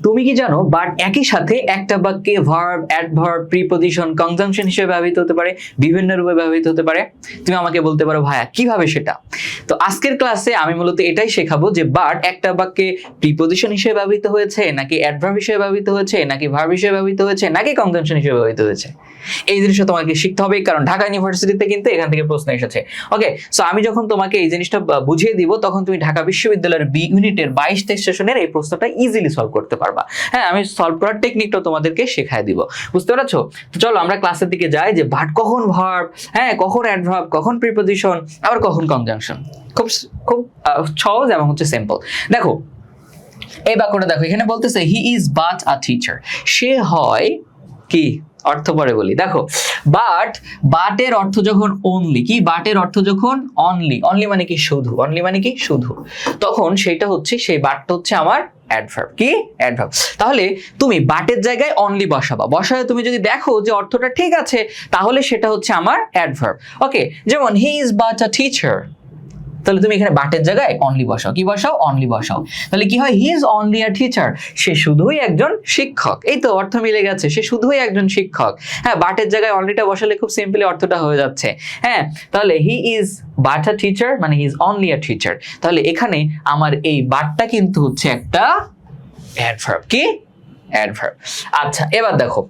তুমি কি জানো বাট একই সাথে একটা বাক্যে ভার্ব, অ্যাডভার্ব, প্রিপজিশন, কনজাংশন হিসেবে ব্যবহৃত হতে পারে, বিভিন্ন রূপে ব্যবহৃত হতে পারে? তুমি আমাকে বলতে পারো ভাইয়া কিভাবে সেটা? তো আজকের ক্লাসে আমি মূলত এটাই শেখাবো যে বাট একটা বাক্যে প্রিপজিশন হিসেবে ব্যবহৃত হয়েছে, নাকি অ্যাডভার্ব হিসেবে ব্যবহৃত হয়েছে, নাকি ভার্ব হিসেবে ব্যবহৃত হয়েছে, নাকি কনজাংশন হিসেবে ব্যবহৃত হয়েছে। এই জিনিসটা তোমাকে শিখতে হবে, কারণ ঢাকা ইউনিভার্সিটিতে কিন্তু এখান থেকে প্রশ্ন এসেছে। ওকে, সো আমি যখন তোমাকে এই জিনিসটা বুঝিয়ে দিব তখন তুমি ঢাকা বিশ্ববিদ্যালয়ের বি ইউনিটের 22 সেশনের এই প্রশ্নটা ইজিলি সলভ করতে পারবা। হ্যাঁ, আমি সলভ করার টেকনিকটা তোমাদেরকে শেখায় দিব, বুঝতে পারছো? তো চলো আমরা ক্লাসের দিকে যাই যে বাট কখন ভার্ব, হ্যাঁ কখন অ্যাডভার্ব, কখন প্রিপজিশন, আবার কখন কনজাংশন। খুব খুব সহজ এবং হচ্ছে সিম্পল। দেখো এই বাক্যটা দেখো, এখানে বলতেছে he is but a teacher, সে হয় কি? অর্থ পরে বলি। দেখো বাটের অর্থ যখন অনলি, কি বাটের অর্থ যখন অনলি, অনলি মানে কি শুধু, অনলি মানে কি শুধু, তখন সেটা হচ্ছে সেই বাটটা হচ্ছে আমার অ্যাডভার্ব। কি? অ্যাডভার্ব। তাহলে তুমি বাটের জায়গায় অনলি বসাবা, বসায় তুমি যদি দেখো যে অর্থটা ঠিক আছে তাহলে সেটা হচ্ছে আমার অ্যাডভার্ব। ওকে, যেমন হি ইজ বাট আ টিচার, তাহলে তুমি এখানে বাটের জায়গায় অনলি বসাও, কি বসাও? অনলি বসাও। তাহলে কি হয়? He is only a teacher, সে শুধুই একজন শিক্ষক। এই তো অর্থ মিলে গেছে, সে শুধুই একজন শিক্ষক। হ্যাঁ, বাটের জায়গায় অনলিটা বসালে খুব সিম্পলি অর্থটা হয়ে যাচ্ছে। হ্যাঁ, তাহলে he is but a teacher মানে he is only a teacher. তাহলে এখানে আমার এই বাটটা কিন্তু হচ্ছে একটা অ্যাডভার্ব। কি? অ্যাডভার্ব। আচ্ছা, এবার দেখো,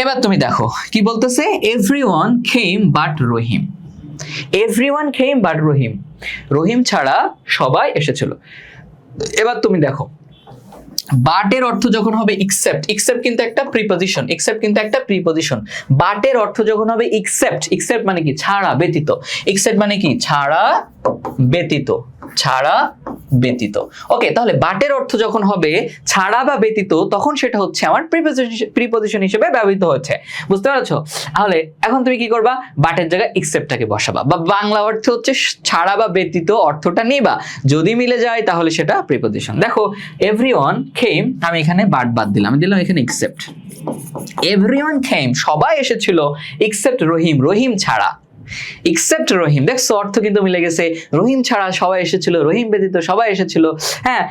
এবার তুমি দেখো কি বলতেছে, everyone came but Rahim. Everyone came but Rahim, Rahim ছাড়া সবাই এসেছিল। এবার তুমি দেখো বাটের অর্থ যখন হবে এক্সেপ্ট, এক্সেপ্ট কিন্তু একটা প্রিপজিশন, এক্সেপ্ট কিন্তু একটা প্রিপজিশন। বাটের অর্থ যখন হবে এক্সেপ্ট, এক্সেপ্ট মানে কি? ছাড়া, ব্যতীত। এক্সেপ্ট মানে কি? ছাড়া, ব্যতীত, ছাড়া, ব্যতীত। ওকে, তাহলে বাটের অর্থ যখন হবে ছাড়া বা ব্যতীত তখন সেটা হচ্ছে আমার প্রিপজিশন হিসেবে ব্যবহৃত হচ্ছে, বুঝতে পারছো? তাহলে এখন তুমি কি করবা? বাটের জায়গায় এক্সেপ্টটাকে বসাবা, বা বাংলা অর্থ হচ্ছে ছাড়া বা ব্যতীত অর্থটা নিবা, যদি মিলে যায় তাহলে সেটা প্রিপজিশন। দেখো এভরিওয়ান কেম, আমি এখানে বাট বাদ দিলাম, আমি দিলাম এখানে এক্সেপ্ট। এভরিওয়ান কেম, সবাই এসেছিল, এক্সেপ্ট রহিম, রহিম ছাড়া। এক্সেপ্ট রহিম, দেখছো অর্থ কিন্তু মিলে গেছে, রহিম ছাড়া সবাই এসেছিল, রহিম ব্যতীত সবাই এসেছিল। হ্যাঁ,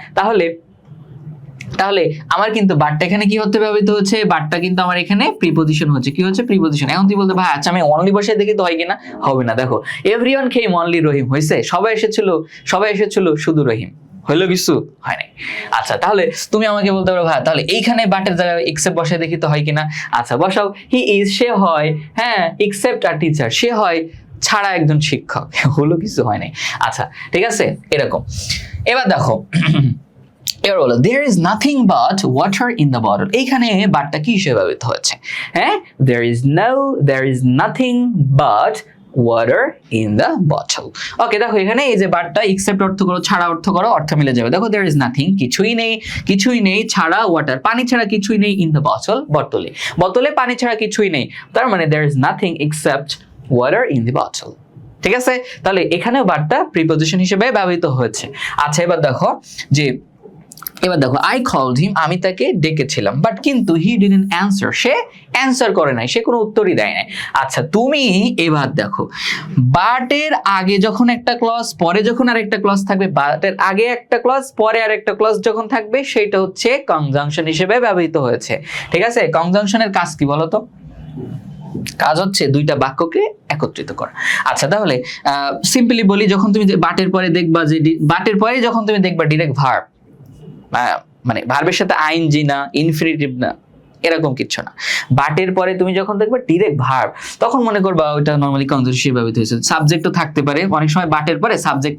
তাহলে আমার কিন্তু বাটটা এখানে কি হতে ব্যবহৃত হচ্ছে? বাটটা কিন্তু আমার এখানে প্রিপজিশন হচ্ছে। কি হচ্ছে? প্রিপজিশন। এখন তুই বলতে ভাই আচ্ছা আমি অনলি বসে দেখি তো হয় কিনা? হবে না। দেখো এভরিওয়ান কেম অনলি রহিম হয়েছে, সবাই এসেছিল শুধু রহিম, হইলো কিছু? হয় নাই। আচ্ছা, তাহলে তুমি আমাকে বলতে পারো ভাই তাহলে এইখানে বাটের জায়গায় এক্সেপ্ট বসে দেখি তো হয় কিনা? আচ্ছা বসাও, হি ইজ, সে হয়, হ্যাঁ এক্সেপ্ট আ টিচার, সে হয় ছাড়া একজন শিক্ষক, হলো কিছু? হয় নাই। আচ্ছা ঠিক আছে, এরকম। এবার দেখো এবার বলো there is nothing but water in the bottle, এইখানে বাটটা কি হিসেবে ব্যবহৃত হয়েছে? হ্যাঁ, there is nothing but water in the bottle. ওকে, দেখো এখানে এই যে বাটটা এক্সেপ্ট অর্থ করো, ছাড়া অর্থ করো, অর্থ মিলে যাবে। দেখো there is nothing, কিছুই নেই ছাড়া, ওয়াটার পানি ছাড়া কিছুই নেই, in the bottle বোতলে পানি ছাড়া কিছুই নেই, তার মানে there is nothing except water in the bottle। ঠিক আছে, তাহলে এখানেও বাটটা প্রিপজিশন হিসেবে ব্যবহৃত হয়েছে। আচ্ছা এবার দেখো আই কল্ড হিম, আমি তাকে ডেকেছিলাম, বাট কিন্তু he didn't answer, say answer করে নাই, সে কোনো উত্তরই দেয় নাই। আচ্ছা তুমি এবার দেখো বাটের আগে যখন একটা ক্লজ, পরে যখন আরেকটা ক্লজ থাকবে, বাটের আগে একটা ক্লজ, পরে আরেকটা ক্লজ যখন থাকবে, সেটা হচ্ছে কনজাংশন হিসেবে ব্যবহৃত হয়েছে। ঠিক আছে, কনজাংশনের কাজ কি বলো তো? কাজ হচ্ছে দুইটা বাক্যকে একত্রিত করা। আচ্ছা তাহলে সিম্পলি বলি, যখন তুমি বাটের পরে দেখবা যে বাটের পরে যখন তুমি দেখবা ডিরেক্ট ভার্ব, মানে ভার্বের সাথে আইএনজি না, ইনফিনিটিভ না, এরকম কিছু না, বাটের পরে তুমি যখন দেখবে ডিরেক্ট ভার্ব তখন মনে করবা ওইটা নরমালি কনজাংশন হিসেবে ব্যবহৃত হয়েছে। সাবজেক্টও থাকতে পারে, অনেক সময় বাটের পরে সাবজেক্ট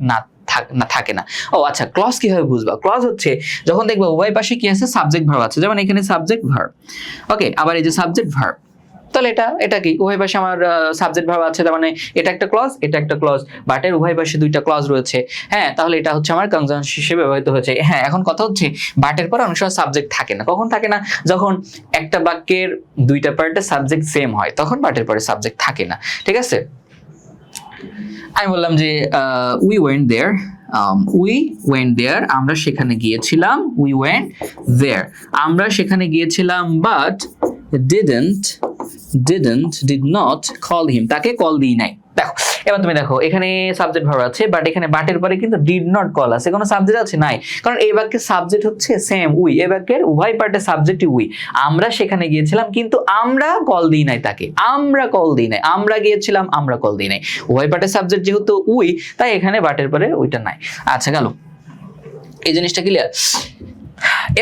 থাকে না। ও আচ্ছা, ক্লজ কিভাবে বুঝবা? ক্লজ হচ্ছে যখন দেখবা উভয় পাশে কি আছে? সাবজেক্ট ভার্ব আছে, যেমন এখানে সাবজেক্ট ভার্ব। ওকে, আবার এই যে সাবজেক্ট ভার্ব, তাহলে এটা কি উভয় পাশে আমার সাবজেক্ট ভার্ব আছে, তার মানে এটা একটা ক্লজ, এটা একটা ক্লজ, বাটের উভয় পাশে দুইটা ক্লজ রয়েছে। হ্যাঁ, তাহলে এটা হচ্ছে আমার কনজাংশন হিসেবে ব্যবহৃত হয়েছে। হ্যাঁ, এখন কথা হচ্ছে বাটের পরে অনেক সময় সাবজেক্ট থাকে না। কখন থাকে না? যখন একটা বাক্যের দুইটা পার্টে সাবজেক্ট সেম হয়, তখন বাটের পরে সাবজেক্ট থাকে না। ঠিক আছে, আমি বললাম যে উই ওয়েন্ট দেয়ার, আমরা সেখানে গিয়েছিলাম, আমরা সেখানে গিয়েছিলাম, but did not call him, তাকে কল দিই নাই। দেখো এবার তুমি দেখো এখানে সাবজেক্ট ভার্ব আছে, বাট এখানে বাটের পরে কিন্তু ডিড নট কল আছে, কোনো সাবজেক্ট আছে নাই, কারণ এই বাক্যের সাবজেক্ট হচ্ছে সেম উই, এই বাক্যের উভয় পার্টের সাবজেক্টই উই। আমরা সেখানে গিয়েছিলাম কিন্তু আমরা কল দিই নাই তাকে, আমরা কল দিই নাই, আমরা গিয়েছিলাম আমরা কল দিই নাই, উভয় পার্টের সাবজেক্ট যেহেতু উই তাই এখানে বাটের পরে ওইটা নাই। আচ্ছা গেল, এই জিনিসটা ক্লিয়ার।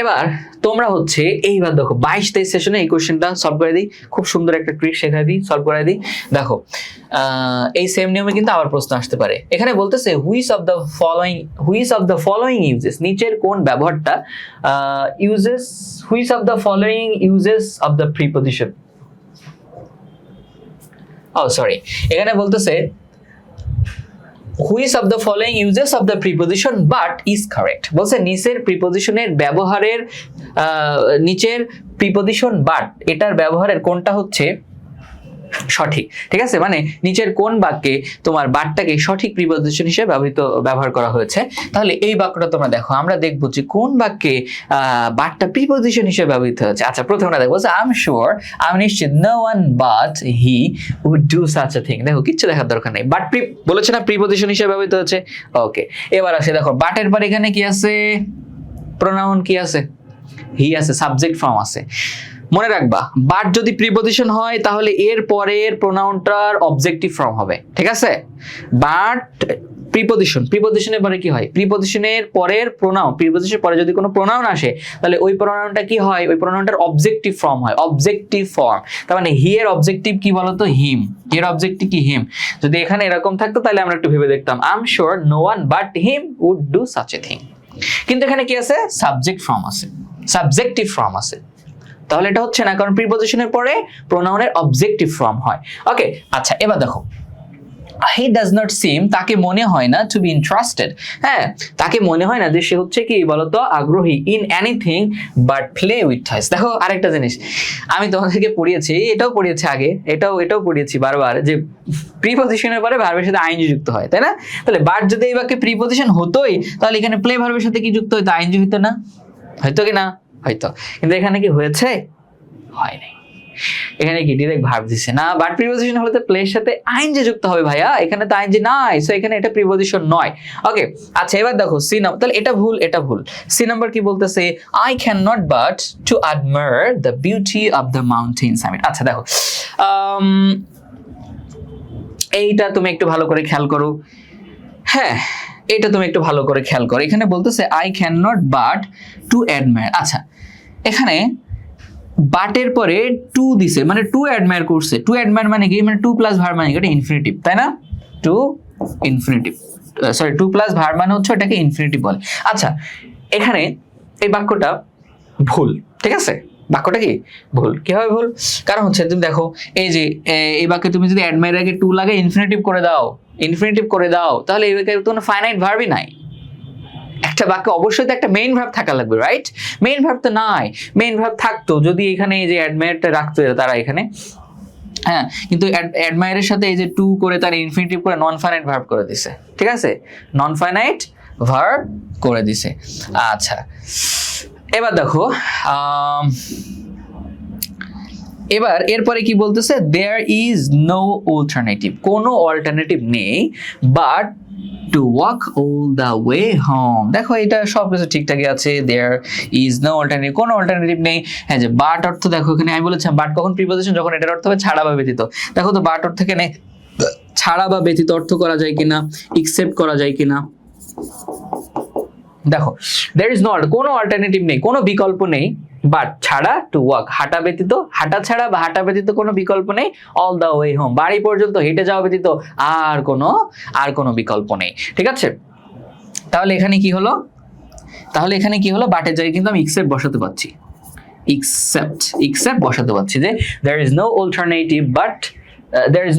এবার তোমরা হচ্ছে এইবার দেখো 22-23 সেশনে এই কোশ্চেনটা সলভ করে দিই, খুব সুন্দর একটা ট্রিক শেখাই দিই, সলভ করে দিই। দেখো এই সেম নিয়মে কিন্তু আবার প্রশ্ন আসতে পারে। এখানে বলতেছে which of the following uses, নিচের কোন ব্যবহারটা uses, which of the following uses of the preposition, sorry এখানে বলতেছে which of the following uses of the preposition but is correct, বলছে নিচের প্রিপজিশনের ব্যবহারের নিচের প্রিপজিশন বাট এটার ব্যবহারের কোনটা হচ্ছে সঠিক। ঠিক আছে, মানে নিচের কোন বাক্যে তোমার বাটটাকে সঠিক প্রিপজিশন হিসেবে ব্যবহার করা হয়েছে। তাহলে এই বাক্যটা তোমরা দেখো, আমরা দেখবো যে কোন বাক্যে বাটটা প্রিপজিশন হিসেবে ব্যবহৃত হয়েছে। আচ্ছা প্রথমটা দেখবো, আই এম শিওর, আমি নিশ্চিত, no one but he would do such a thing. দেখো কিচ্ছু দেখার দরকার নেই, বাট বলেছে না প্রিপজিশন হিসেবে ব্যবহৃত হয়েছে। ওকে, এবার আসে দেখো বাটের পর এখানে কি আছে, প্রোনাউন কি আছে, হি আছে, সাবজেক্ট ফর্ম আছে। মনে রাখবা বাট যদি প্রিপজিশন হয় তাহলে এর পরের প্রোনাউনটার অবজেক্টিভ ফর্ম হবে। ঠিক আছে, বাট প্রিপজিশনের পরে কি হয়, প্রিপজিশনের পরের প্রোনাউন, প্রিপজিশনের পরে যদি কোনো প্রোনাউন আসে তাহলে ওই প্রোনাউনটা কি হয়, ওই প্রোনাউনটার অবজেক্টিভ ফর্ম হয়, অবজেক্টিভ ফর্ম। তার মানে হি এর অবজেক্টিভ কি বলতো, হিম, এর অবজেক্টিভ কি, হিম। যদি এখানে এরকম থাকতো তাহলে আমরা একটু ভেবে দেখতাম, I am sure no one but him would do such a thing. কিন্তু এখানে কি আছে, সাবজেক্ট ফর্ম আছে, সাবজেক্টিভ ফর্ম আছে, তাহলে এটা হচ্ছে না, কারণ প্রিপজিশনের পরে প্রোনাউনের অবজেক্টিভ ফর্ম হয়। ওকে, আচ্ছা এবার দেখো he does not seem, তাকে মনে হয় না, to be interested, হ্যাঁ তাকে মনে হয় না যে সে হচ্ছে কি বলতো আগ্রহী, in anything but play with toys। দেখো আরেকটা জিনিস আমি তোমাদেরকে পড়িয়েছি, এটাও পড়িয়েছি আগে, এটাও পড়িয়েছি বারবার, যে প্রিপজিশনের পরে ভার্বের সাথে আইএনজি যুক্ত হয়, তাই না? তাহলে বাট যদি এই বাক্যে প্রিপজিশন হতোই তাহলে এখানে প্লে ভার্বের সাথে কি যুক্ত হইতো, আইএনজি হইতো না, হয়তো কি না, হয়তো। কিন্তু এখানে কি হয়েছে, হয় নাই, এখানে কি ডাইরেক্ট ভার্ব দিছে না, বাট প্রিপজিশন হলে তো প্লের সাথে আইএনজি যুক্ত হবে ভাইয়া, এখানে তো আইএনজি নাই, সো এখানে এটা প্রিপজিশন নয়। ওকে, আচ্ছা এবার দেখো সি নাম্বার, তাহলে এটা ভুল, এটা ভুল। সি নাম্বার কি বলতেছে, I can not but to admire the beauty of the mountain summit. আচ্ছা দেখো এইটা তুমি একটু ভালো করে খেয়াল করো, হ্যাঁ এটা তুমি একটু ভালো করে খেয়াল করো, এখানে বলতেছে I can not but to admire. আচ্ছা এখানে বাটের পরে টু দিছে, মানে টু অ্যাডমায়ার করছে, টু অ্যাডমায়ার মানে কি, মানে টু প্লাস ভার্ব মানে এটা ইনফিনিটিভ, তাই না, to infinitive, sorry to plus verb মানে হচ্ছে এটাকে ইনফিনিটিভ বলে। আচ্ছা এখানে এই বাক্যটা ভুল, ঠিক আছে, বাক্যটা কি ভুল, কিভাবে ভুল, কারণ হচ্ছে তুমি দেখো এই যে এই বাক্যে তুমি যদি অ্যাডমায়ার আগে টু লাগে ইনফিনিটিভ করে দাও, তাহলে এই বাক্যে কোনো ফাইনাইট ভার্বই নাই। একটা বাক্যে অবশ্যই তো একটা মেইন ভার্ব থাকা লাগবে, রাইট? মেইন ভার্ব তো নাই, মেইন ভার্ব থাকতো যদি এখানে এই যে অ্যাডমায়ারটা রাখতো তারা এখানে, হ্যাঁ কিন্তু অ্যাডমায়ারের সাথে এই যে টু করে তার ইনফিনিটিভ করে নন ফাইনাইট ভার্ব করে দিছে, ঠিক আছে, নন ফাইনাইট ভার্ব করে দিছে। আচ্ছা এবার দেখো এবার এরপরে কি বলতেছে, দেয়ার ইজ নো অল্টারনেটিভ, কোনো অল্টারনেটিভ নেই, but to walk all the way home. দেখো এটা সবকিছু ঠিকঠাকই আছে, দেয়ার ইজ নো অল্টারনেটিভ, কোনো অল্টারনেটিভ নেই। হ্যাঁ যে বাট অর্থ দেখো এখানে আমি বলেছিলাম বাট কখন প্রিপজিশন, যখন এটার অর্থ হবে ছাড়া বা ব্যতীত। দেখো তো বাট অর্থ এখানে ছাড়া বা ব্যতীত অর্থ করা যায় কিনা, একসেপ্ট করা যায় কিনা। দেখো দেয়ার ইজ নট, কোনো অল্টারনেটিভ নেই, কোনো বিকল্প নেই, বাট ছাড়া, টু ওয়াক হাঁটা ব্যতীত, হাঁটা ছাড়া বা হাঁটা ব্যতীত কোনো বিকল্প নেই, অল দ্য ওয়ে হোম বাড়ি পর্যন্ত হেঁটে যাওয়া ব্যতীত আর কোনো বিকল্প নেই। ঠিক আছে, তাহলে এখানে কি হলো, বাটের জায়গায় কিন্তু আমি এক্সেপ্ট বসাতে পারছি, এক্সেপ্ট বসাতে পারছি যে there is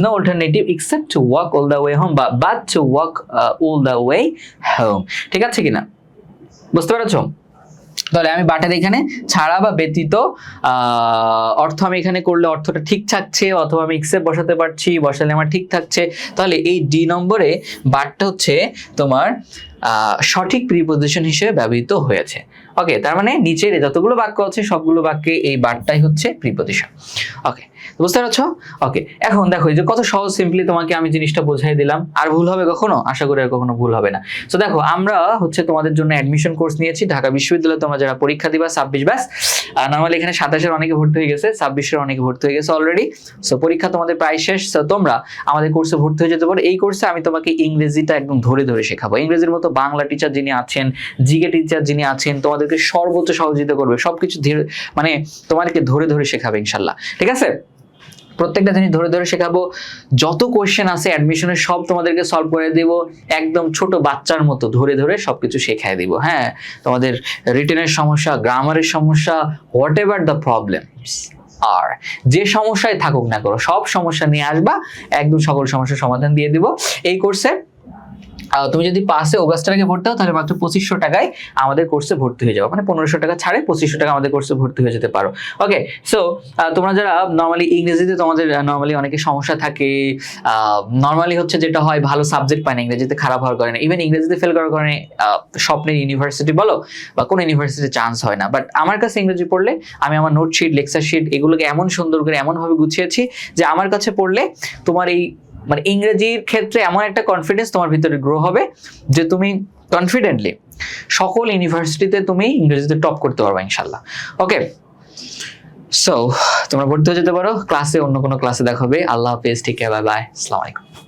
no alternative except to walk all the way home, but to walk all the way home। ঠিক আছে কিনা, বুঝতে পেরেছো? তাহলে আমি বাটের এখানে ছাড়া বা ব্যতীত অর্থ আমি এখানে করলে অর্থটা ঠিক থাকছে, অথবা আমি এক্সেপ্ট বসাতে পারছি, বসালে আমার ঠিক থাকছে। তাহলে এই ডি নম্বরে বাটটা হচ্ছে তোমার সঠিক প্রিপোজিশন হিসেবে ব্যবহৃত হয়েছে। ওকে, তার মানে নিচের যতগুলো বাক্য আছে সবগুলো বাক্যে এই বারটাই হচ্ছে প্রিপোজিশন। ওকে, বুঝতে পারছো? ওকে, এখন দেখো এই যে কত সহজ সিম্পলি তোমাকে আমি জিনিসটা বোঝাই দিলাম। আর ভুল হবে কখনো? আশা করি আর কখনো ভুল হবে না। সো দেখো, আমরা হচ্ছে তোমাদের জন্য অ্যাডমিশন কোর্স নিয়েছি ঢাকা বিশ্ববিদ্যালয়ে। তোমরা যারা পরীক্ষা দিবা 26 ব্যাচ, নর্মালি এখানে 27-এর অনেকে ভর্তি হয়ে গেছে, 26-এর অনেকে ভর্তি হয়ে গেছে অলরেডি। সো পরীক্ষা তোমাদের প্রায় শেষ। সো তোমরা আমাদের কোর্সে ভর্তি হয়ে যেতে পারো। এই কোর্সে আমি তোমাকে ইংরেজিটা একদম ধরে ধরে শেখাবো। ইংরেজির মতো বাংলা টিচার যিনি আছেন, জিকে টিচার যিনি আছেন, তোমাদেরকে সর্বোচ্চ সহযোগিতা করবে, সবকিছু মানে তোমাদেরকে ধরে ধরে শেখাবে ইনশাল্লাহ। ঠিক আছে? প্রত্যেকটা জিনিস ধরে ধরে শেখাবো। যত কোয়েশ্চেন আছে অ্যাডমিশনের সব তোমাদেরকে সলভ করে দেব, একদম ছোট বাচ্চার মতো ধরে ধরে সবকিছু শেখায় দিব। হ্যাঁ, তোমাদের রিটেনের সমস্যা, গ্রামারের সমস্যা, হোয়াট এভার দ্য প্রবলেমস আর, যে সমস্যায় থাকুক না করো, সব সমস্যা নিয়ে আসবা, একদম সকল সমস্যার সমাধান দিয়ে দিব এই কোর্সে। তুমি যদি পাসে অগাস্টের আগে ভর্তি হও তাহলে মাত্র 2500 টাকায় আমাদের কোর্সে ভর্তি হয়ে যাও, মানে 1500 টাকা ছাড়ে 2500 টাকা আমাদের কোর্সে ভর্তি হয়ে যেতে পারো। ওকে, সো তোমরা যারা নর্মালি ইংরেজিতে তোমাদের নর্মালি অনেকে সমস্যা থাকে, নর্মালি হচ্ছে যেটা হয় ভালো সাবজেক্ট পায় না, ইংরেজিতে খারাপ হওয়ার কারণে, ইভেন ইংরেজিতে ফেল করার কারণে স্বপ্নের ইউনিভার্সিটি বলো বা কোনো ইউনিভার্সিটিতে চান্স হয় না। বাট আমার কাছে ইংরেজি পড়লে আমি আমার নোট শিট, লেকচার শিট এগুলোকে এমন সুন্দর করে এমনভাবে গুছিয়েছি যে আমার কাছে পড়লে তোমার এই মানে ইংরেজির ক্ষেত্রে এমন একটা কনফিডেন্স তোমার ভিতরে গ্রো হবে যে তুমি কনফিডেন্টলি সকল ইউনিভার্সিটিতে তুমি ইংরেজিতে টপ করতে পারবে ইনশাল্লাহ। ওকে, সো তোমরা ভর্তি হয়ে যেতে পারো। ক্লাসে অন্য কোনো ক্লাসে দেখা হবে। আল্লাহ হাফেজ, ঠিক আছে, বাই বাই, আসসালামু আলাইকুম।